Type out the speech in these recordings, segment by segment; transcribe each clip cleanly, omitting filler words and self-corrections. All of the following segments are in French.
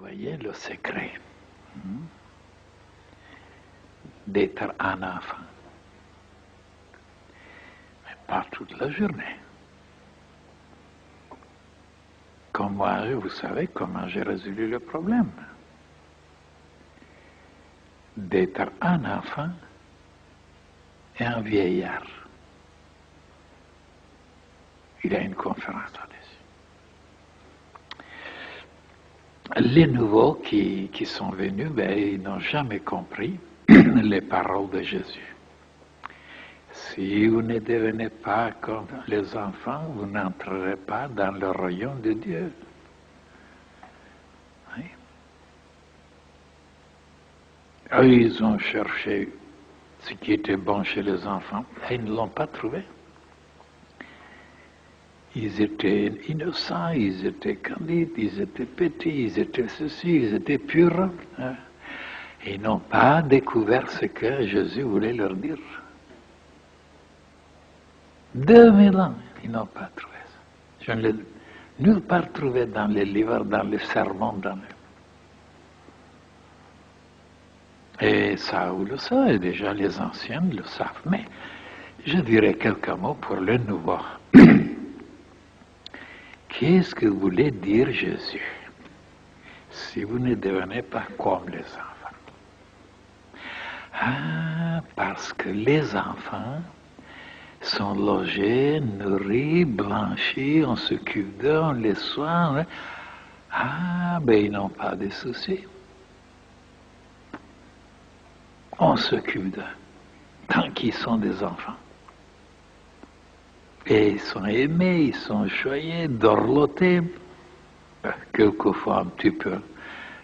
voyez le secret d'être un enfant. Mais pas toute la journée. Comme moi, vous savez comment j'ai résolu le problème. D'être un enfant et un vieillard. Il y a une conférence là-dessus. Les nouveaux qui sont venus, ils n'ont jamais compris les paroles de Jésus. Si vous ne devenez pas comme les enfants, vous n'entrerez pas dans le royaume de Dieu. Oui. Ils ont cherché ce qui était bon chez les enfants et ils ne l'ont pas trouvé. Ils étaient innocents, ils étaient candides, ils étaient petits, ils étaient ceci, ils étaient purs. Hein. Ils n'ont pas découvert ce que Jésus voulait leur dire. 2000 ans, ils n'ont pas trouvé ça. Je ne l'ai nulle part trouvé dans les livres, dans les sermons, Et ça, vous le savez, déjà les anciens le savent. Mais je dirais quelques mots pour le nouveau. Qu'est-ce que voulait dire Jésus si vous ne devenez pas comme les enfants? Parce que les enfants sont logés, nourris, blanchis, on s'occupe d'eux, on les soigne. Ils n'ont pas de soucis. On s'occupe d'eux, tant qu'ils sont des enfants. Et ils sont aimés, ils sont choyés, dorlotés, quelquefois un petit peu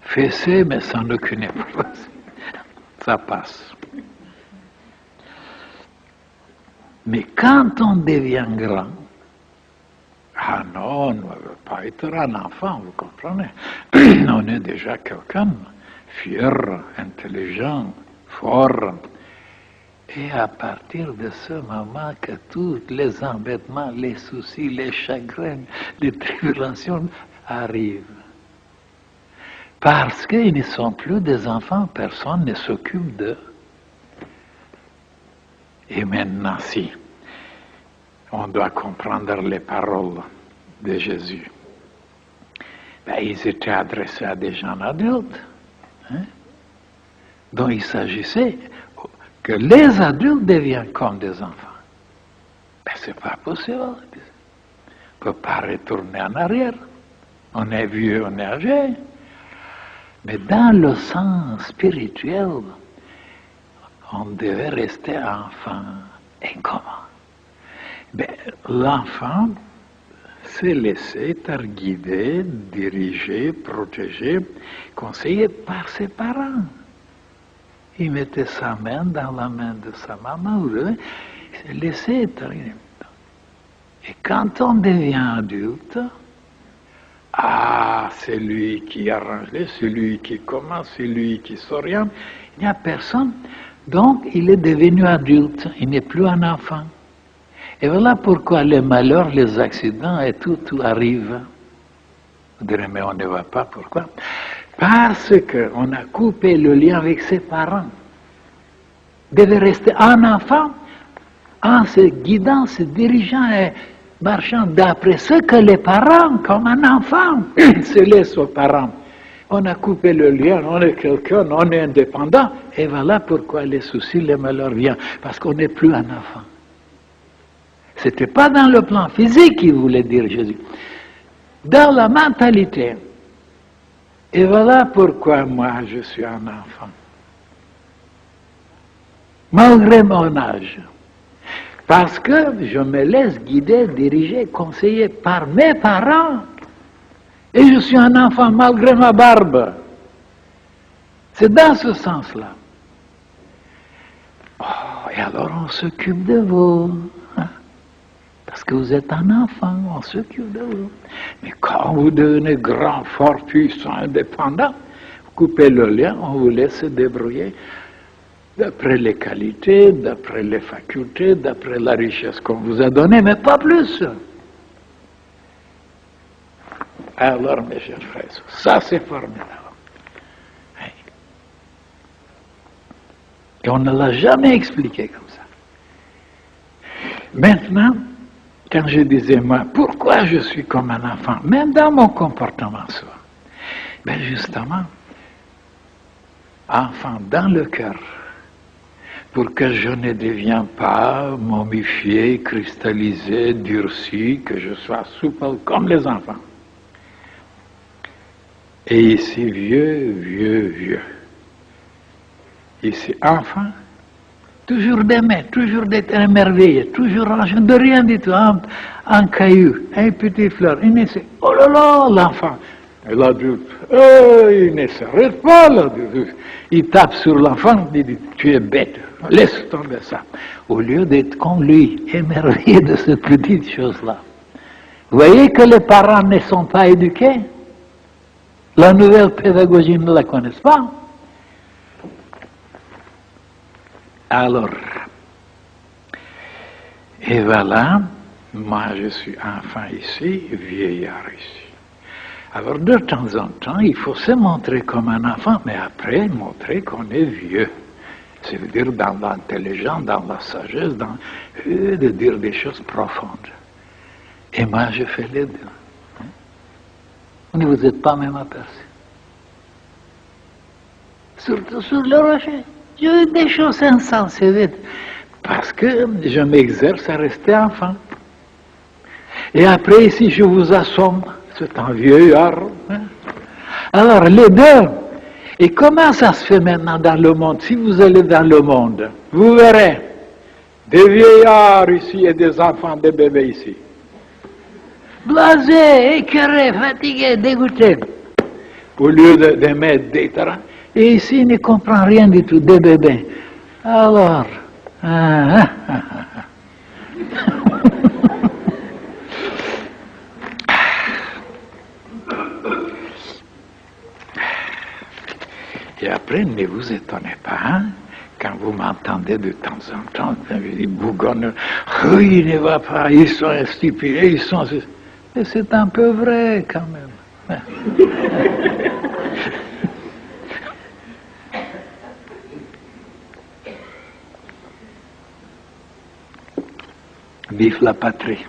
fessés, mais sans aucune importance. Ça passe. Mais quand on devient grand, non, on ne veut pas être un enfant, vous comprenez. On est déjà quelqu'un, fier, intelligent, fort. Et à partir de ce moment que tous les embêtements, les soucis, les chagrins, les tribulations arrivent. Parce qu'ils ne sont plus des enfants, personne ne s'occupe d'eux. Et maintenant, si on doit comprendre les paroles de Jésus, ils étaient adressés à des gens adultes. Donc il s'agissait que les adultes deviennent comme des enfants. C'est pas possible. On ne peut pas retourner en arrière. On est vieux, on est âgé. Mais dans le sens spirituel, on devait rester enfant. Et comment? L'enfant s'est laissé être guidé, dirigé, protégé, conseillé par ses parents. Il mettait sa main dans la main de sa maman, il s'est laissé être. Et quand on devient adulte, c'est lui qui arrange, c'est lui qui commence, c'est lui qui s'oriente. Il n'y a personne. Donc, il est devenu adulte, il n'est plus un enfant. Et voilà pourquoi les malheurs, les accidents et tout arrive. Vous direz, mais on ne voit pas pourquoi. Parce qu'on a coupé le lien avec ses parents. Il devait rester un enfant en se guidant, se dirigeant et marchant d'après ce que les parents, comme un enfant, se laissent aux parents. On a coupé le lien, on est quelqu'un, on est indépendant. Et voilà pourquoi les soucis, les malheurs viennent. Parce qu'on n'est plus un enfant. Ce n'était pas dans le plan physique qu'il voulait dire Jésus. Dans la mentalité. Et voilà pourquoi moi je suis un enfant. Malgré mon âge. Parce que je me laisse guider, diriger, conseiller par mes parents. Et je suis un enfant malgré ma barbe. C'est dans ce sens-là. Et alors on s'occupe de vous. Parce que vous êtes un enfant, on s'occupe de vous. Mais quand vous devenez grand, fort, puissant, indépendant, vous coupez le lien, on vous laisse se débrouiller d'après les qualités, d'après les facultés, d'après la richesse qu'on vous a donnée, mais pas plus. Alors, mes chers frères, ça c'est formidable. Et on ne l'a jamais expliqué comme ça. Maintenant, quand je disais, moi, pourquoi je suis comme un enfant, même dans mon comportement soi, ben justement, enfant dans le cœur, pour que je ne devienne pas momifié, cristallisé, durci, que je sois souple comme les enfants. Et ici, vieux. Ici, enfant, toujours d'aimer, toujours d'être émerveillé, toujours de rien du tout, un caillou, un petit fleur, il ne sait, oh là là, l'enfant, et l'adulte, il ne s'arrête pas, l'adulte, il tape sur l'enfant, il dit, tu es bête, laisse tomber ça, au lieu d'être comme lui, émerveillé de cette petite chose-là. Vous voyez que les parents ne sont pas éduqués, la nouvelle pédagogie ne la connaissent pas. Alors, et voilà, moi je suis enfant ici, vieillard ici. Alors de temps en temps, il faut se montrer comme un enfant, mais après montrer qu'on est vieux. C'est-à-dire dans l'intelligence, dans la sagesse, de dire des choses profondes. Et moi je fais les deux. Ne vous êtes pas même aperçu. Surtout sur le rocher. J'ai des choses insensées, vite, parce que je m'exerce à rester enfant. Et après, ici, je vous assomme, c'est un vieillard. Hein? Alors, les deux. Et comment ça se fait maintenant dans le monde? Si vous allez dans le monde, vous verrez des vieillards ici et des enfants, des bébés ici. Blasés, écœurés, fatigués, dégoûtés. Au lieu de mettre des terrains. Et ici, il ne comprend rien du tout, des bébés. Alors, et après, ne vous étonnez pas, hein, quand vous m'entendez de temps en temps, les bougonneux, oh, il ne va pas, ils sont stupidés, ils sont... Et c'est un peu vrai quand même. Vive la patrie.